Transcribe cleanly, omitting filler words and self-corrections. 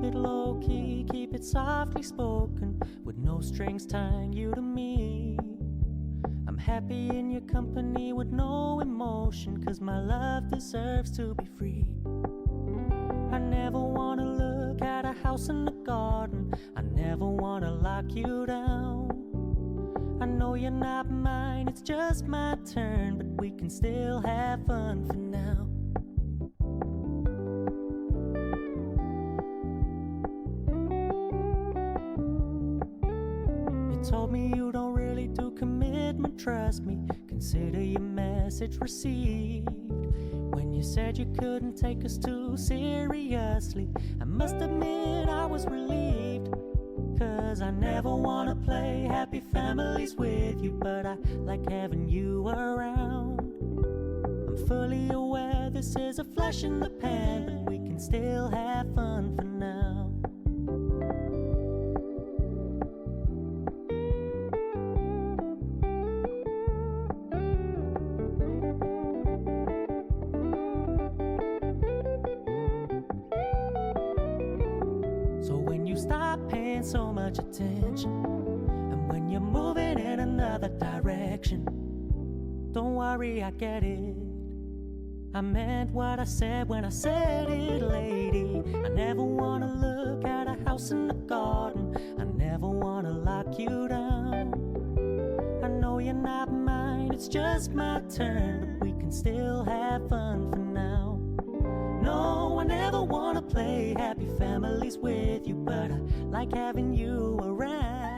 keep it low-key, keep it softly spoken, with no strings tying you to me. I'm happy in your company with no emotion, 'cause my love deserves to be free. I never wanna look at a house in the garden, I never wanna lock you down. I know you're not mine, it's just my turn, but we can still have fun for now. You told me you don't really do commitment, trust me, consider your message received. When you said you couldn't take us too seriously, I must admit I was relieved. 'Cause I never wanna play happy families with you, but I like having you around. I'm fully aware this is a flash in the pan, but we can still have fun for now. So when you stop paying so much attention, and when you're moving in another direction, don't worry, I get it. I meant what I said when I said it, lady. I never wanna look at a house in the garden, I never wanna lock you down. I know you're not mine, it's just my turn, but we can still have fun for now. No, I never wanna play happy families with you, but I like having you around.